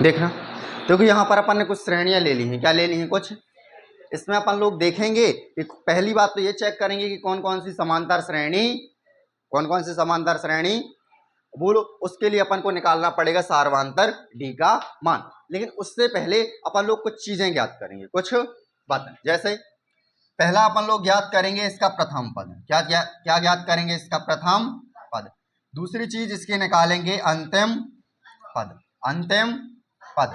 देखना, क्योंकि यहाँ पर अपन ने कुछ श्रेणियां ले ली हैं। क्या ले ली हैं? कुछ इसमें अपन लोग देखेंगे कि पहली बात तो ये चेक करेंगे कि कौन कौन सी समांतर श्रेणी, कौन कौन सी समांतर श्रेणी, बोलो उसके लिए अपन को निकालना पड़ेगा सार्वंतर डी का मान। लेकिन उससे पहले अपन लोग कुछ चीजें ज्ञात करेंगे, कुछ बातें। जैसे पहला अपन लोग ज्ञात करेंगे इसका प्रथम पद। क्या क्या क्या ज्ञात करेंगे? इसका प्रथम पद। दूसरी चीज इसके निकालेंगे अंतिम पद, अंतिम पद।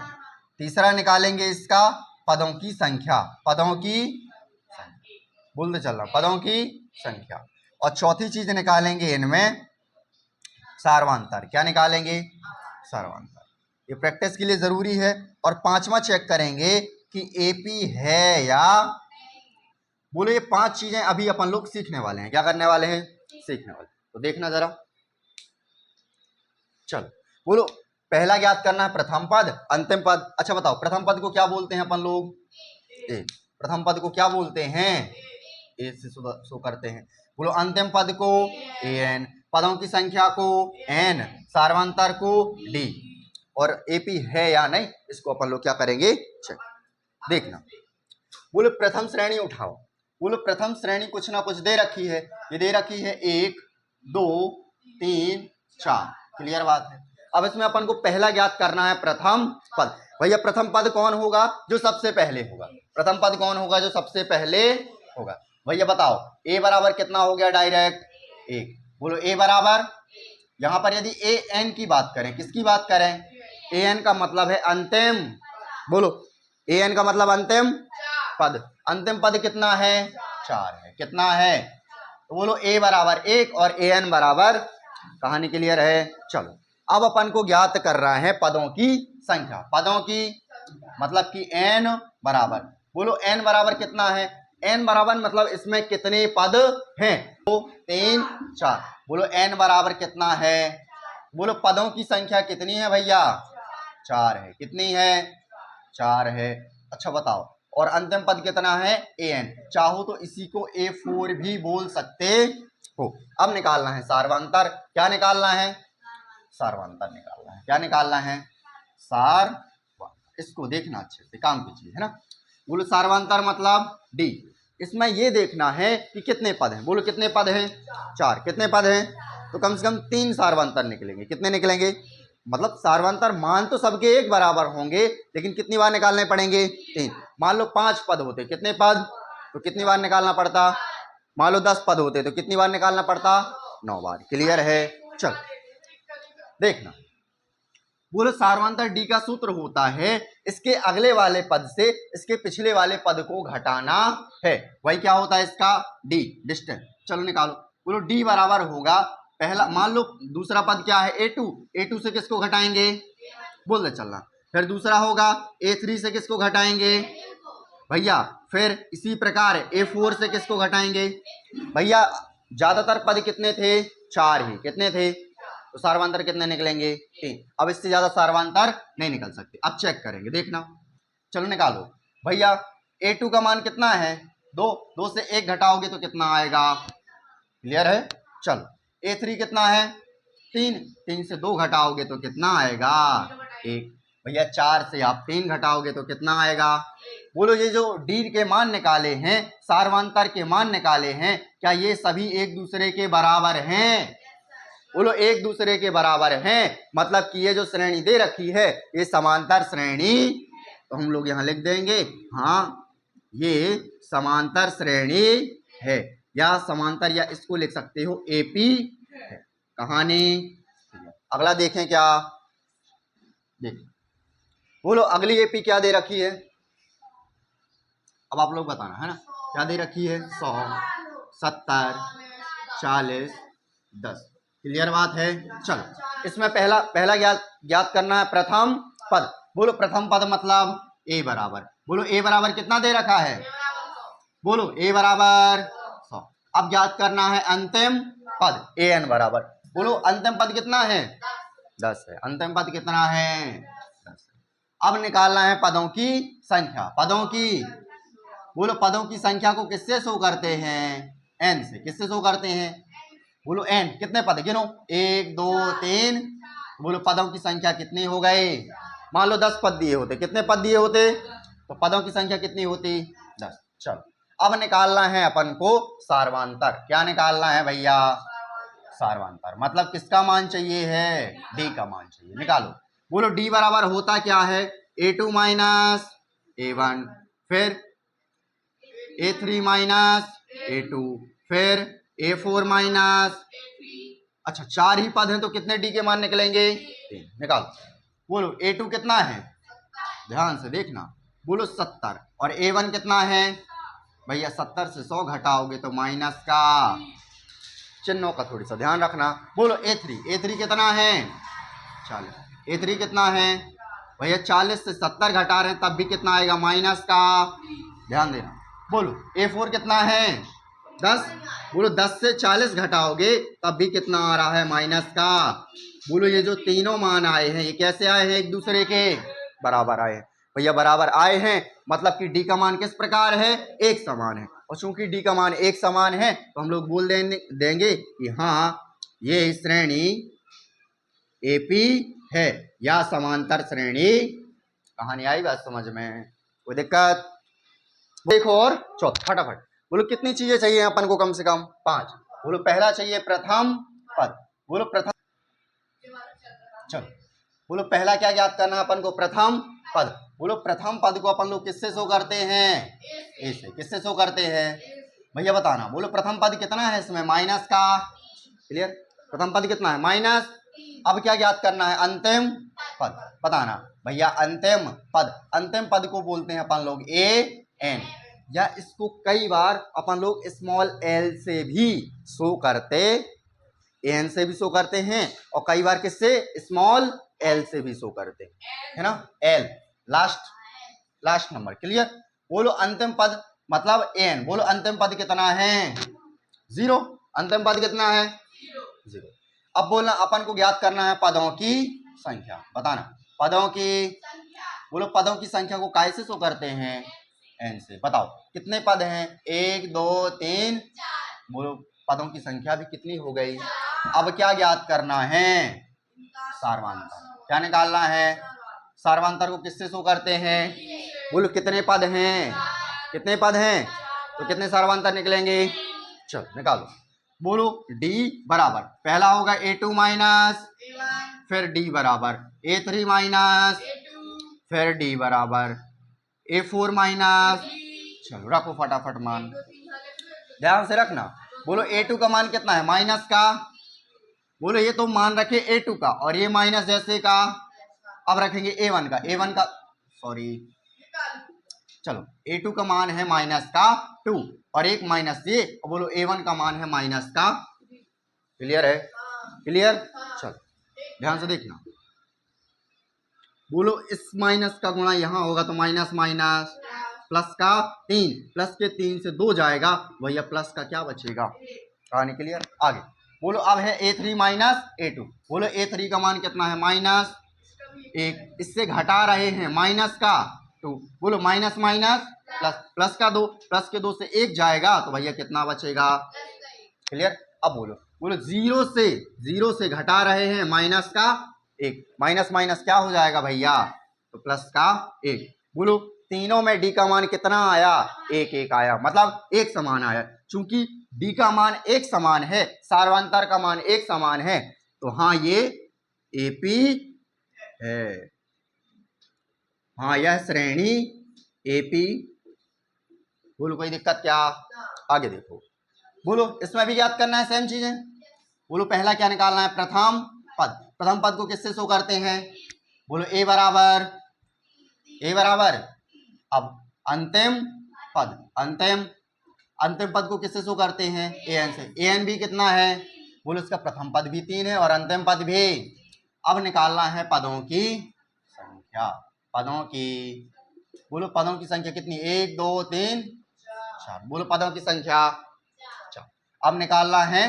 तीसरा निकालेंगे इसका पदों की संख्या, पदों की संख्या, बोलते चल रहा, पदों की संख्या। और चौथी चीज निकालेंगे इनमें सार्वंतर। क्या निकालेंगे? सार्वंतर। ये प्रैक्टिस के लिए जरूरी है। और पांचवा चेक करेंगे कि एपी है या, बोलो ये पांच चीजें अभी अपन लोग सीखने वाले हैं। क्या करने वाले हैं? सीखने वाले। तो देखना जरा, चलो बोलो। पहला ज्ञात करना है प्रथम पद, अंतिम पद। अच्छा बताओ, प्रथम पद को क्या बोलते हैं अपन लोग? ए। प्रथम पद को क्या बोलते हैं? ए से शो करते हैं। बोलो अंतिम पद को एन, पदों की संख्या को एन, सार्वंतर को डी। और एपी है या नहीं, इसको अपन लोग क्या करेंगे? चेक। देखना, बोलो प्रथम श्रेणी उठाओ। बोलो प्रथम श्रेणी कुछ ना कुछ दे रखी है। ये दे रखी है 1 2 3 4। क्लियर बात है। अब इसमें अपन को पहला ज्ञात करना है प्रथम पद। भैया प्रथम पद कौन होगा? जो सबसे पहले होगा। प्रथम पद कौन होगा? जो सबसे पहले होगा। भैया बताओ, ए बराबर कितना हो गया? डायरेक्ट 1। बोलो ए बराबर, यहां पर यदि ए एन की बात करें, किसकी बात करें? ए एन का मतलब है अंतिम। बोलो ए एन का मतलब अंतिम पद। अंतिम पद कितना है? 4 है। कितना है? तो बोलो ए बराबर 1 और ए एन बराबर, कहानी क्लियर है? चलो अब अपन को ज्ञात कर रहा है पदों की संख्या। पदों की मतलब कि एन बराबर, बोलो एन बराबर कितना है? एन बराबर मतलब इसमें कितने पद हैं? 2 3 4। बोलो एन बराबर कितना है? बोलो पदों की संख्या कितनी है भैया? 4 है। कितनी है? 4 है। अच्छा बताओ, और अंतिम पद कितना है? A N. चाहो तो इसी को A4 भी बोल सकते हो। अब निकालना है सार्वंतर। क्या निकालना है? सार्वंतर निकालना है। क्या निकालना है? सार्वंतर। इसको देखना अच्छे से, काम कीजिए, है ना। बोलो सार्वंतर मतलब डी। इसमें ये देखना है कि कितने पद हैं। बोलो कितने पद हैं? 4। कितने पद हैं? तो कम से कम 3 सार्वंतर निकलेंगे। कितने निकलेंगे? मतलब सार्वंतर मान तो सबके एक बराबर होंगे, लेकिन कितनी बार निकालने पड़ेंगे? 3। मान लो 5 पद होते, कितने पद? तो कितनी बार निकालना पड़ता? मान लो 10 पद होते तो कितनी बार निकालना पड़ता? 9 बार। क्लियर है? चल देखना, बोलो सार्वंतर डी का सूत्र होता है इसके अगले वाले पद से इसके पिछले वाले पद को घटाना है। वही क्या होता है इसका? D, distance. चलो निकालो। बोलो डी बराबर होगा, पहला मान लो दूसरा पद क्या है? A2। A2 से किसको घटाएंगे? बोल दे चलना। फिर दूसरा होगा A3 से किसको घटाएंगे भैया? फिर इसी प्रकार A4 से किसको घटाएंगे भैया? ज्यादातर पद कितने थे? 4 ही। कितने थे? तो सार्वंतर कितने निकलेंगे? 3। अब इससे ज्यादा सार्वंतर नहीं निकल सकते। अब चेक करेंगे, देखना। चलो निकालो भैया। A2 का मान कितना है? 2। 2 से 1 घटाओगे तो कितना आएगा? क्लियर है? चलो A3 कितना है? 3। 3 से 2 घटाओगे तो कितना आएगा? 1। भैया 4 से आप 3 घटाओगे तो कितना आएगा? बोलो ये जो डी के मान निकाले हैं, सार्वंतर के मान निकाले हैं, क्या ये सभी एक दूसरे के बराबर हैं? बोलो एक दूसरे के बराबर हैं, मतलब कि ये जो श्रेणी दे रखी है ये समांतर श्रेणी। तो हम लोग यहां लिख देंगे, हाँ ये समांतर श्रेणी है, या समांतर, या इसको लिख सकते हो एपी है। कहानी अगला देखें। क्या देखें? बोलो अगली एपी क्या दे रखी है? अब आप लोग बताना, है ना। क्या दे रखी है? 100 70 40 10। क्लियर बात है? चलो इसमें पहला ज्ञात करना है प्रथम पद। बोलो प्रथम पद मतलब ए बराबर, बोलो ए बराबर कितना दे रखा है? बोलो ए बराबर 100। अब ज्ञात करना है अंतिम पद ए एन बराबर। बोलो अंतिम पद कितना है? 10 है। अंतिम पद कितना है? 10 है। अब निकालना है पदों की संख्या। पदों की, बोलो पदों की संख्या को किससे शो करते हैं? एन से। किससे शो करते हैं? बोलो एन। कितने पद गिनो? 1 2 3। बोलो पदों की संख्या कितनी हो गई? मान लो 10 पद दिए होते, कितने पद दिए होते तो पदों की संख्या कितनी होती 10। चलो अब निकालना है अपन को सार्वांतर। क्या निकालना है भैया सार्वांतर, मतलब किसका मान चाहिए है डी का मान चाहिए। निकालो। बोलो डी बराबर होता क्या है a2 माइनस a1 फिर a3 माइनस a2 फिर a4 माइनस, अच्छा 4 ही पद हैं तो कितने डी के मान निकलेंगे 3। निकालो। बोलो a2 कितना है ध्यान से देखना, बोलो 70 और a1 कितना है भैया 70 से 100 घटाओगे तो माइनस का चिन्हों का थोड़ी सा ध्यान रखना। बोलो a3 कितना है 40, a3 कितना है भैया 40 से 70 घटा रहे हैं तब भी कितना आएगा माइनस का, ध्यान देना। बोलो a4 कितना है 10, बोलो 10 से 40 घटाओगे तब भी कितना आ रहा है माइनस का। बोलो ये जो तीनों मान आए हैं ये कैसे आए हैं एक दूसरे के बराबर आए हैं भैया, बराबर आए हैं मतलब कि डी का मान किस प्रकार है एक समान है। और चूंकि डी का मान एक समान है तो हम लोग बोल देंगे कि हाँ ये श्रेणी एपी है या समांतर श्रेणी। कहानी आई बात समझ में, कोई दिक्कत? देखो और चौथा फटाफट बोलो कितनी चीजें चाहिए अपन को कम से कम 5। बोलो पहला चाहिए प्रथम पद, बोलो प्रथम, चलो बोलो पहला क्या ज्ञात करना अपन को प्रथम पद। बोलो प्रथम पद को अपन लोग किससे शो करते हैं ए से, किससे शो करते हैं भैया बताना। बोलो प्रथम पद कितना है इसमें माइनस का, क्लियर, प्रथम पद कितना है माइनस। अब क्या ज्ञात करना है अंतिम पद, बताना भैया अंतिम पद को बोलते हैं अपन लोग ए एन, या इसको कई बार अपन लोग स्मॉल एल से भी शो करते, एन से भी शो करते हैं और कई बार किससे स्मॉल एल से भी शो करते हैं, है ना, एल लास्ट नंबर, क्लियर। बोलो अंतिम पद मतलब एन, बोलो अंतिम पद कितना है 0, अंतिम पद कितना है 0। अब बोलना अपन को ज्ञात करना है पदों की संख्या, बताना पदों की, बोलो पदों की संख्या को कैसे शो करते हैं एन से, बताओ कितने पद हैं 1 2 3, बोलो पदों की संख्या भी कितनी हो गई। अब क्या ज्ञात करना है सार्वांतर, क्या निकालना है सार्वांतर को किससे शो करते हैं, बोलो कितने पद हैं, कितने पद हैं तो कितने सार्वांतर निकलेंगे, चलो निकालो। बोलो d बराबर पहला होगा a2 माइनस, फिर d बराबर a3 माइनस, फिर d बराबर a4 माइनस, चलो रखो फटाफट मान, ध्यान से रखना। बोलो a2 का मान कितना है माइनस का, बोलो ये तो मान रखे a2 का और ये माइनस जैसे का, अब रखेंगे a1 का, सॉरी चलो a2 का मान है माइनस का 2 और एक माइनस ये, और बोलो a1 का मान है माइनस का, क्लियर है, क्लियर। चलो ध्यान से देखना, बोलो इस माइनस का गुणा यहाँ होगा तो माइनस माइनस, प्लस का 3, प्लस के 3 से 2 जाएगा भैया प्लस का क्या बचेगा, कहानी क्लियर। आगे बोलो अब है a3 माइनस a2, बोलो a3 का मान कितना है माइनस 1, इससे घटा रहे हैं माइनस का 2, बोलो माइनस माइनस प्लस, प्लस का 2, प्लस के 2 से 1 जाएगा तो भैया कितना बचेगा, क्लियर। अब बोलो जीरो से घटा रहे हैं माइनस का 1, माइनस माइनस क्या हो जाएगा भैया तो प्लस का 1। बोलो तीनों में डी का मान कितना आया 1 1 आया, मतलब एक समान आया। चूंकि डी का मान एक समान है, सार्वांतर का मान एक समान है, तो हाँ ये एपी है, हाँ यह श्रेणी एपी। बोलो कोई दिक्कत क्या, आगे देखो। बोलो इसमें भी याद करना है सेम चीजें। बोलो पहला क्या निकालना है प्रथम पद, प्रथम पद को किससे शो करते हैं, बोलो ए बराबर अब अंतिम पद को किससे शो करते हैं ए एन से, ए एन भी कितना है, बोलो इसका प्रथम पद भी 3 है और अंतिम पद भी। अब निकालना है पदों की संख्या, पदों की, बोलो पदों की संख्या कितनी 1 2 3 4, बोलो पदों की संख्या 4। अब निकालना है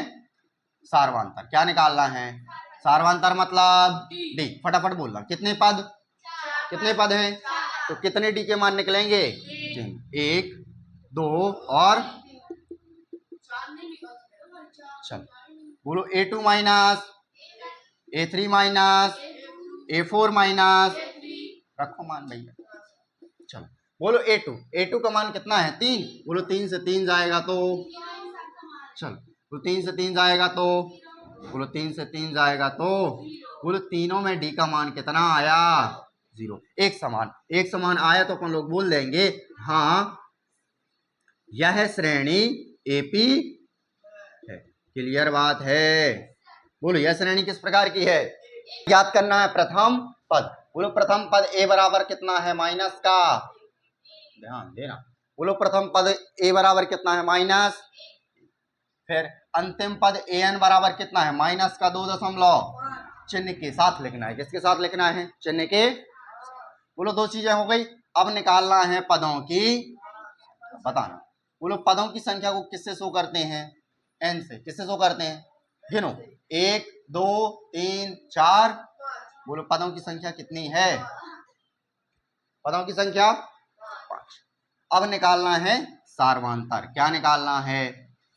सार्वांतर, क्या निकालना है सार्वांतर मतलब डी, फटाफट बोलना कितने पद हैं तो कितने डी के मान निकलेंगे 1 2 और चल, बोलो a2 minus a3 minus a4 minus रखो मान भैया। चलो बोलो A2 का मान कितना है 3, बोलो 3 से 3 जाएगा तो, चलो बोलो 3 से 3 जाएगा तो, बोलो 3 से 3 जाएगा तो, बोलो तीनों में D का मान कितना आया 0। एक समान आया तो अपन लोग बोल देंगे हाँ यह श्रेणी AP है। क्लियर बात है। बोलो यह श्रेणी किस प्रकार की है, याद करना है प्रथम पद। बोलो प्रथम पद A बराबर कितना है माइनस का, ध्यान देना। बोलो प्रथम पद A बराबर कितना है माइनस, फिर अंतिम पद AN बराबर कितना है माइनस का 2 चिन्ह के साथ लिखना है। किसके साथ लिखना है, चिन्ह के। बोलो दो चीजें हो गई। अब निकालना है पदों की, बताना। बोलो पदों की संख्या को किससे शो करते हैं, n से। किससे शो करते हैं, गिनो 1 2 3 4। बोलो पदों की संख्या कितनी है, पदों की संख्या 5। अब निकालना है सार्वंतर। क्या निकालना है,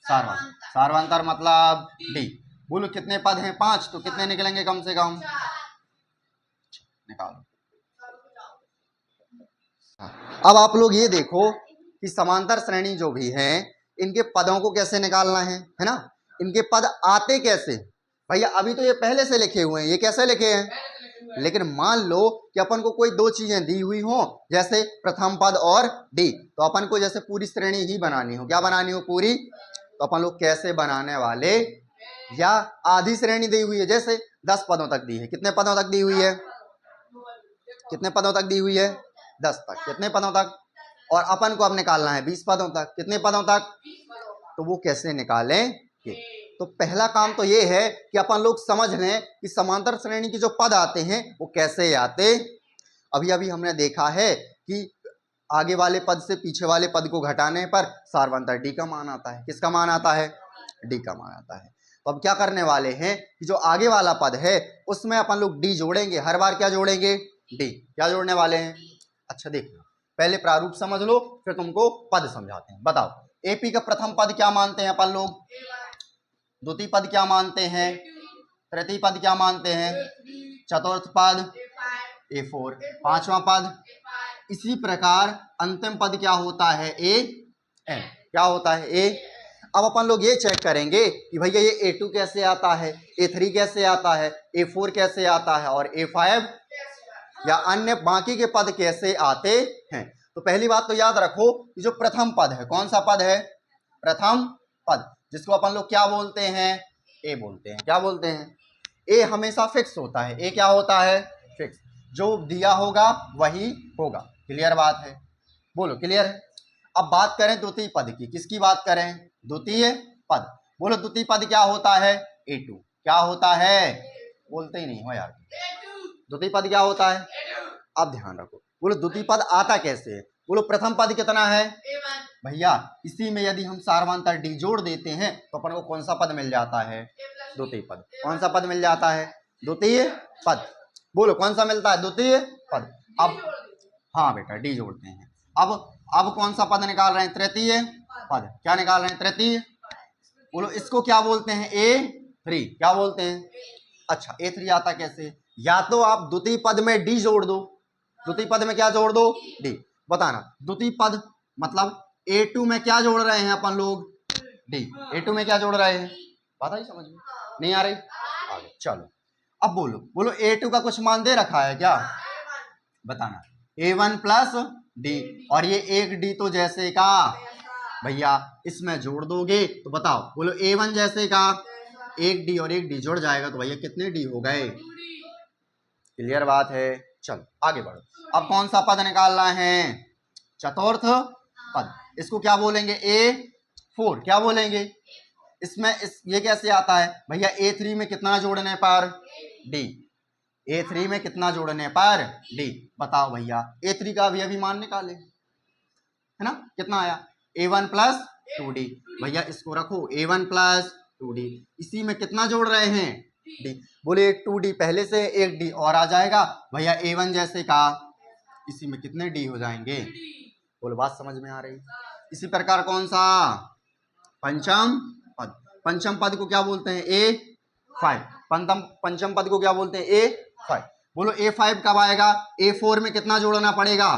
सार्वंतर मतलब D। बोलो कितने पद हैं 5, तो कितने निकलेंगे कम से कम, निकालो। अब आप लोग ये देखो कि समांतर श्रेणी जो भी है इनके पदों को कैसे निकालना है ना। इनके पद आते कैसे, भैया अभी तो ये पहले से लिखे हुए हैं, ये कैसे लिखे हैं। लेकिन मान लो कि अपन को कोई दो चीजें दी हुई हो, जैसे प्रथम पद और D, तो अपन को जैसे पूरी श्रेणी ही बनानी हो। क्या बनानी हो, पूरी। तो अपन लोग कैसे बनाने वाले, या आधी श्रेणी दी हुई है, जैसे 10 पदों तक दी है। कितने पदों तक दी हुई है, कितने पदों तक दी हुई है 10 तक। कितने पदों तक, और अपन को अब निकालना है 20 पदों तक। कितने पदों तक, तो वो कैसे निकालेंगे। तो पहला काम तो ये है कि अपन लोग समझ लें कि समांतर श्रेणी के जो पद आते हैं वो कैसे आते। अभी अभी हमने देखा है कि आगे वाले पद से पीछे वाले पद को घटाने पर सार्वंतर D का मान आता है। किसका मान आता है, D का मान आता है। तो अब क्या करने वाले हैं कि जो आगे वाला पद है उसमें अपन लोग D जोड़ेंगे। हर बार क्या जोड़ेंगे, D। क्या जोड़ने वाले हैं, अच्छा देखना, पहले प्रारूप समझ लो फिर तुमको पद समझाते हैं। बताओ AP का प्रथम पद क्या मानते हैं अपन लोग, द्वितीय पद क्या मानते हैं, तृतीय पद क्या मानते हैं, चतुर्थ पद A4, पांचवा पद। इसी प्रकार अंतिम पद क्या होता है, AN। क्या होता है, A। अब अपन लोग ये चेक करेंगे कि भैया ये A2 कैसे आता है, A3 कैसे आता है, A4 कैसे आता है, और A5 या अन्य बाकी के पद कैसे आते हैं। तो पहली बात तो याद रखो कि जो प्रथम पद है, कौन सा पद है, प्रथम पद, जिसको अपन लोग क्या बोलते हैं, A बोलते हैं। क्या बोलते हैं, A हमेशा फिक्स होता है। A क्या होता है, फिक्स। जो दिया होगा वही होगा। क्लियर बात है, बोलो क्लियर है। अब बात करें द्वितीय पद की। किसकी बात करें, द्वितीय पद। बोलो द्वितीय पद क्या होता है, A2। क्या होता है, बोलते ही नहीं हो यार। द्वितीय पद क्या होता है, अब ध्यान रखो। बोलो द्वितीय पद आता कैसे है, बोलो प्रथम पद कितना है, भैया इसी में यदि हम सार्वंतर D जोड़ देते हैं तो अपन को कौन सा पद मिल जाता है, द्वितीय पद। कौन सा पद मिल जाता है, द्वितीय पद। बोलो कौन सा मिलता है, द्वितीय पद। अब हाँ बेटा D जोड़ते हैं। अब कौन सा पद निकाल रहे हैं, तृतीय पद। क्या निकाल रहे हैं, तृतीय। बोलो इसको क्या बोलते हैं, A3। क्या बोलते हैं, अच्छा A3 आता कैसे, या तो आप द्वितीय पद में D जोड़ दो। द्वितीय पद में क्या जोड़ दो, D। बताना द्वितीय पद मतलब A2 में क्या जोड़ रहे हैं अपन लोग, D। A2 में क्या जोड़ रहे हैं, बात आई समझ में, नहीं आ रही, आगे चलो। अब बोलो A2 का कुछ मान दे रखा है क्या, बताना। A1 प्लस D, और ये एक D तो जैसे का, भैया इसमें जोड़ दोगे तो बताओ। बोलो A1 जैसे का, एक D और एक D जुड़ जाएगा तो भैया कितने D हो गए। क्लियर बात है, चलो आगे बढ़ो। अब कौन सा पद निकालना है, चतुर्थ पद। इसको क्या बोलेंगे, A4। क्या बोलेंगे, इसमें ये कैसे आता है भैया, A3 में कितना जोड़ने पर D। A3 में कितना जोड़ने पर D। बताओ भैया A3 का भी अभी मान निकाले, है ना, कितना आया, A1 प्लस 2D। भैया इसको रखो A1 प्लस 2D, इसी में कितना जोड़ रहे हैं, D। बोले एक 2D पहले से एक D और आ जाएगा भैया A1 जैसे का, इसी में कितने D हो जाएंगे। बोलो बात समझ में आ रही। इसी प्रकार कौन सा, पंचम पद। पंचम पद को क्या बोलते हैं, A5। पंचम पद को क्या बोलते हैं, A5। बोलो A5 कब आएगा? A4 में कितना जोड़ना पड़ेगा?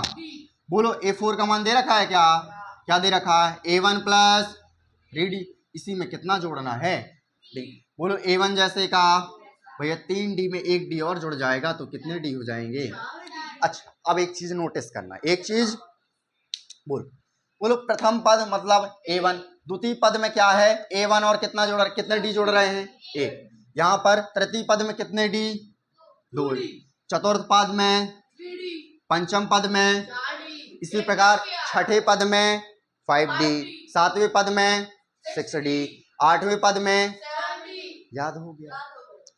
बोलो A4 का मान दे रखा है क्या? क्या दे रखा है? A1 प्लस 3D, इसी में कितना जोड़ना है? D। बोलो A1 जैसे का भैया 3D में एक D और जुड़ जाएगा तो कितने D हो जाएंगे? अच्छा, अब एक चीज नोटिस करना, एक चीज बोलो। बोलो प्रथम पद मतलब A1, द्वितीय पद में क्या है? A1 और कितना जोड़, कितने D जोड़ रहे हैं? 1। यहाँ पर तृतीय पद में कितने D? 2। चतुर्थ पद में, पंचम पद में, इसी प्रकार छठे पद में 5D, सातवें पद में 6D, आठवें पद में, याद हो गया?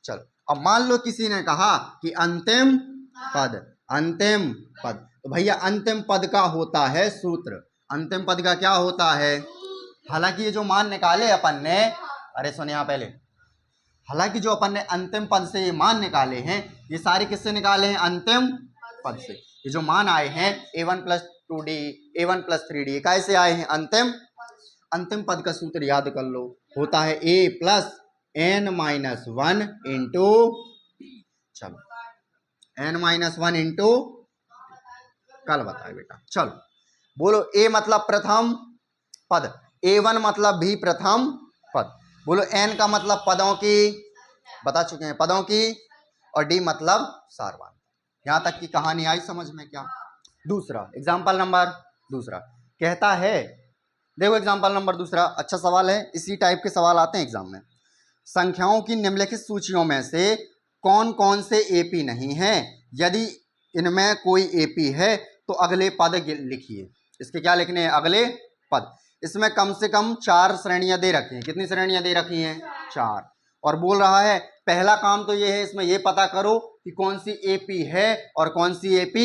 चलो अब मान लो किसी ने कहा कि अंतिम पद, अंतिम पद, तो भैया अंतिम पद का होता है सूत्र। अंतिम पद का क्या होता है? हालांकि ये जो मान निकाले अपन ने, अरे सुनिए यहाँ पहले, हालांकि जो अपन ने अंतिम पद से ये मान निकाले हैं, ये सारे किससे निकाले हैं? अंतिम पद से। ये जो मान आए हैं A1 plus 2D, A1 plus 3D, कैसे आए हैं? अंतिम पद का सूत्र याद कर लो, होता है A प्लस n-1 इंटू, चलो n-1 इंटू, कल बताए बेटा। चलो बोलो A मतलब प्रथम पद, A1 मतलब भी प्रथम पद, बोलो n का मतलब पदों की, बता चुके हैं पदों की, और D मतलब सारवान। यहां तक की कहानी आई समझ में क्या? दूसरा एग्जाम्पल नंबर दूसरा कहता है, देखो एग्जाम्पल नंबर दूसरा अच्छा सवाल है, इसी टाइप के सवाल आते हैं एग्जाम में। संख्याओं की निम्नलिखित सूचियों में से कौन कौन से AP नहीं हैं? यदि इनमें कोई AP है तो अगले पद लिखिए। इसके क्या लिखने हैं? अगले पद। इसमें कम से कम 4 श्रेणियां दे रखी हैं। कितनी श्रेणियां दे रखी हैं? 4। और बोल रहा है पहला काम तो ये है, इसमें ये पता करो कि कौन सी AP है और कौन सी AP।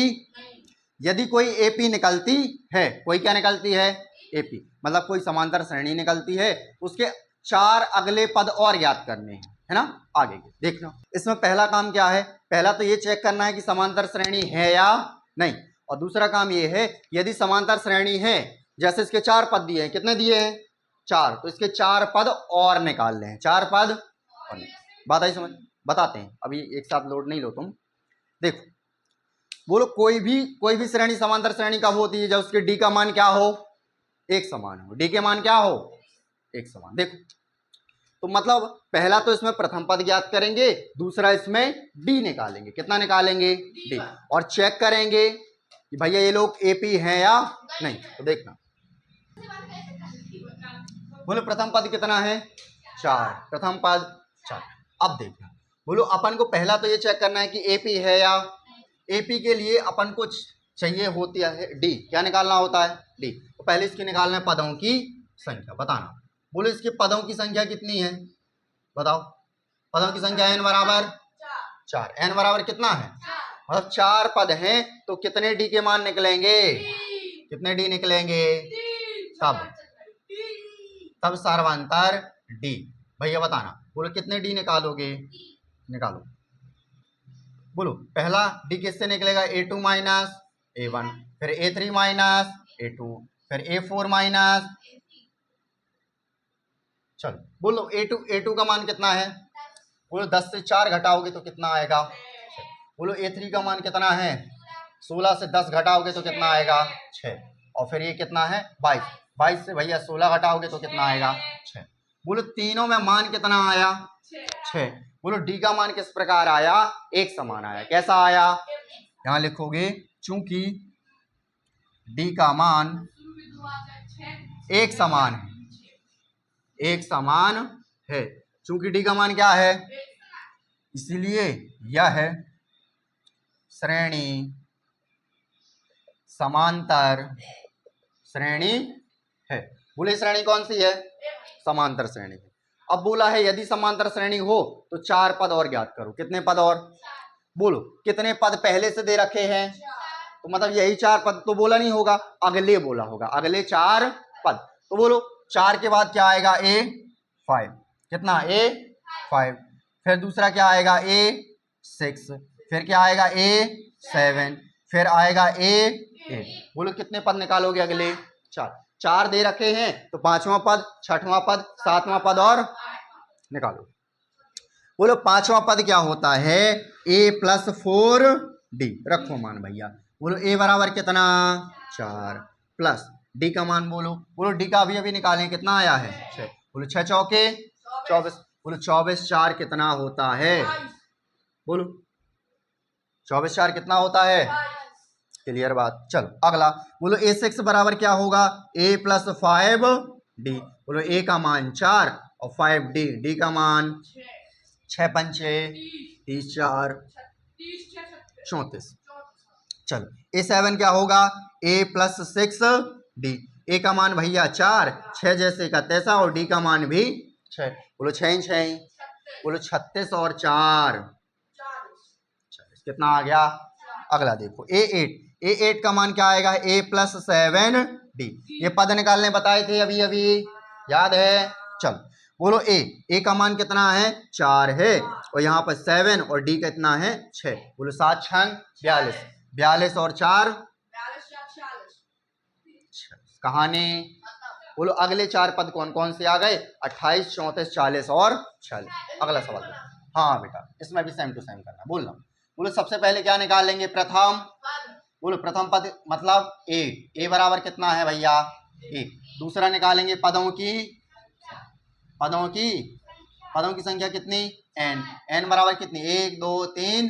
यदि कोई AP निकलती है, कोई क्या निकलती है? AP मतलब कोई समांतर श्रेणी निकलती है, उसके 4 अगले पद और याद करने हैं, है ना? आगे देखना, इसमें पहला काम क्या है? पहला तो ये चेक करना है कि समांतर श्रेणी है या नहीं, और दूसरा काम ये है यदि समांतर श्रेणी है, जैसे इसके 4 पद दिए हैं, कितने दिए हैं? 4, तो इसके 4 पद और निकाल लें, 4 पद और। बात आई समझ? बताते हैं, अभी एक साथ लोड नहीं लो तुम। देखो बोलो कोई भी श्रेणी समांतर श्रेणी कब होती है? जब उसके D का मान क्या हो? एक समान हो। D के मान क्या हो? एक समान। देखो तो मतलब पहला तो इसमें प्रथम पद ज्ञात करेंगे, दूसरा इसमें D निकालेंगे। कितना निकालेंगे? D। और चेक करेंगे कि भैया ये लोग AP हैं या नहीं। तो देखना बोलो प्रथम पद कितना है? 4। प्रथम पद 4। अब देखना बोलो अपन को पहला तो ये चेक करना है कि AP है या। AP के लिए अपन को चाहिए होती है D। क्या निकालना होता है? D। तो पहले इसकी निकालना है पदों की संख्या। बताना बोलो इसके पदों की संख्या कितनी है? बताओ पदों की संख्या n बराबर 4। n बराबर कितना है? मतलब 4 पद हैं तो कितने D के मान निकलेंगे? कितने D निकलेंगे? तब सार्वंतर D। भैया बताना बोलो कितने D निकालोगे? निकालो बोलो पहला D किससे निकलेगा? A2 माइनस A1, फिर A3 माइनस A2, फिर A4 माइनस, चलो बोलो A2 का मान कितना है? बोलो 10 से 4 घटाओगे तो कितना आएगा? बोलो A3 का मान कितना है? 16 से 10 घटाओगे तो कितना आएगा? 6। और फिर ये कितना है? 22। 22 से भैया 16 घटाओगे तो कितना आएगा? 6। बोलो तीनों में मान कितना आया? 6। बोलो D का मान किस प्रकार आया? एक समान आया। कैसा आया? यहाँ लिखोगे चूंकि D का मान एक समान है, एक समान है, चूंकि D का मान क्या है, इसीलिए यह श्रेणी समांतर श्रेणी है। बोले श्रेणी कौन सी है? समांतर श्रेणी है। अब बोला है यदि समांतर श्रेणी हो तो 4 पद और ज्ञात करो। कितने पद और? बोलो कितने पद पहले से दे रखे हैं? तो मतलब यही 4 पद तो बोला नहीं होगा, अगले बोला होगा, अगले 4 पद। तो बोलो 4 के बाद क्या आएगा? A5। कितना? A5। फिर दूसरा क्या आएगा? A6। फिर क्या आएगा? A7। फिर आएगा A8। बोलो कितने पद निकालोगे? अगले 4। 4 दे रखे हैं तो 5वां पद, 6वां पद, 7वां पद और निकालो। बोलो पांचवा पद क्या होता है, ए प्लस 4d। रखो मान भैया। बोलो ए बराबर कितना, 4 प्लस डी का मान बोलो। बोलो डी का अभी निकालें, कितना आया है 6। बोलो 6 चौके 24। बोलो 24 4 कितना होता है, बोलो 24 4 कितना होता है। क्लियर बात। चलो अगला। बोलो ए 6 बराबर क्या होगा, ए प्लस 5d। बोलो ए का मान 4 और 5d, डी का मान 6 पंचे 30 4 34। चलो ए 7 क्या होगा, ए प्लस 6d। ए का मान भैया 4, 6 जैसे का तैसा, और डी का मान भी 6। बोलो 6 6, बोलो 36 और 4 कितना आ गया। अगला देखो ए 8 का मान क्या आएगा, ए प्लस 7d। ये पद निकालने बताए थे अभी अभी, याद है। चलो बोलो ए का मान कितना है, 4 है, और यहाँ पर 7 और डी कितना है 6। बोलो 7 6 42, 42 और 4 कहानी। बोलो अगले 4 पद कौन कौन से आ गए, 28 34 40 और 46। अगला सवाल देखो। हाँ बेटा इसमें भी सेम टू सेम करना, बोलना। बोलो सबसे पहले क्या निकाल लेंगे, प्रथम। बोलो प्रथम पद मतलब ए बराबर कितना है भैया, 1। दूसरा निकालेंगे पदों की संख्या कितनी, n बराबर कितनी, 1 2 3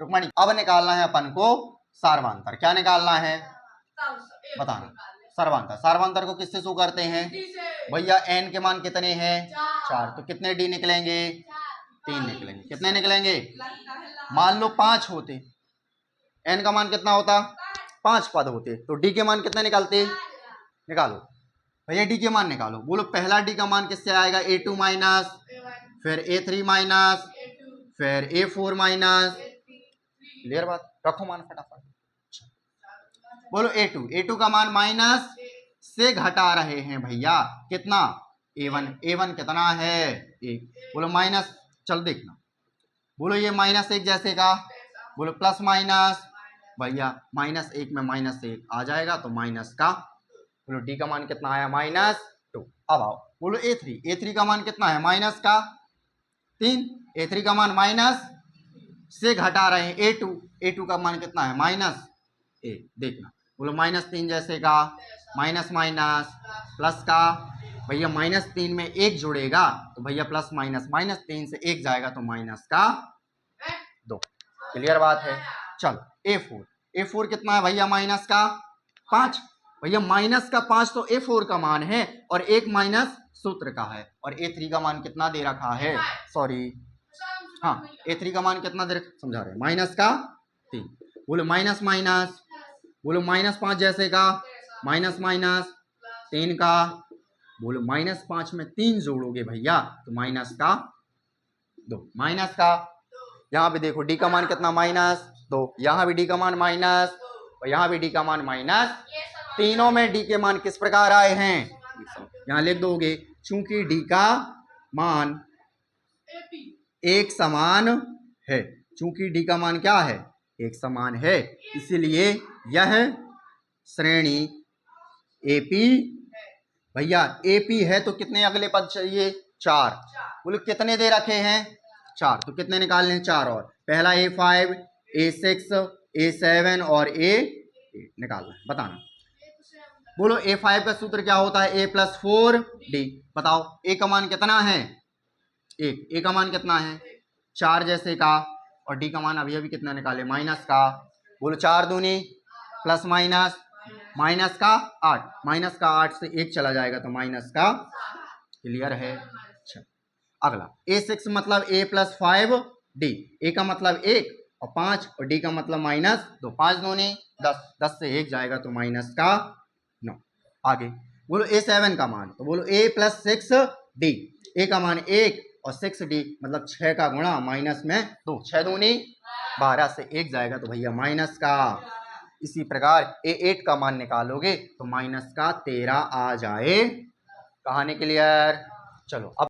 रुकमणी। अब निकालना है अपन को सार्वंतर। क्या निकालना है बताना, सार्वंतर को किससे शो करते हैं भैया, n के मान कितने हैं 4, तो कितने डी निकलेंगे, 3 निकलेंगे। कितने निकलेंगे, मान लो 5 होते, n का मान कितना होता 5 पद होते, तो d के मान कितने निकलते, निकालो भैया डी के मान निकालो। बोलो पहला डी का मान किससे आएगा, a2 माइनस, फिर a3 माइनस, फिर a4 माइनस। क्लियर बात, रखो मान फटाफट। बोलो a2 का मान माइनस से घटा रहे हैं भैया, कितना a1 कितना है 1। बोलो माइनस, चल देखना। बोलो ये -1 जैसे का, बोलो प्लस माइनस भैया -1 में -1 आ जाएगा तो माइनस का। बोलो डी का मान कितना आया, -2। अब आओ बोलो a3 का मान कितना है, माइनस का 3। a3 का मान माइनस से घटा रहे हैं a2 का मान कितना है -1। देखना बोलो -3 जैसे का, माइनस प्लस का भैया -3 में 1 जुड़ेगा तो भैया प्लस माइनस, -3 से 1 जाएगा तो माइनस का 2। क्लियर बात है। चलो a4 कितना है भैया, माइनस का 5। भैया माइनस का 5 तो a4 का मान है, और 1 माइनस सूत्र का है, और a3 का मान कितना दे रखा है, सॉरी हाँ a3 का मान कितना दे रखा समझा रहे, माइनस का 3। बोलो माइनस, बोलो -5 जैसे का, माइनस 3 का। बोलो -5 में 3 जोड़ोगे भैया तो माइनस का 2, माइनस का। यहाँ पे देखो डी का मान कितना, -2। यहाँ भी डी का मान माइनस, और यहाँ भी डी का मान माइनस। तीनों में डी के मान किस प्रकार आए हैं, यहाँ लिख दोगे, चूंकि डी का मान एक समान है, चूंकि डी का मान क्या है, एक समान है, इसलिए यह श्रेणी एपी। भैया एपी है तो कितने अगले पद चाहिए, 4। बोलो कितने दे रखे हैं 4, तो कितने निकालने हैं 4 और। पहला a5 a6 a7 और a8 निकालना है, बताना। बोलो a5 का सूत्र क्या होता है, a प्लस 4d। बताओ a का मान कितना है 1, a का मान कितना है 4 जैसे का, और d का मान अभी कितना निकाले, माइनस का। बोलो 4 दूनी प्लस माइनस का 8, माइनस का 8 से 1 चला जाएगा तो माइनस का। क्लियर है। अच्छा अगला a6 मतलब a प्लस 5d। a का मतलब 1 और 5, और d का मतलब -2। 5 दूनी 10, 10 से 1 जाएगा तो माइनस का 9। आगे बोलो a7 का मान, तो बोलो a प्लस 6d। a का मान 1 और 6d मतलब 6 का गुणा माइनस में 2, 6 दूनी 12 से 1 जाएगा तो भैया माइनस का। इसी प्रकार a8 का मान निकालोगे तो माइनस का 13 आ जाए। कहानी क्लियर। चलो अब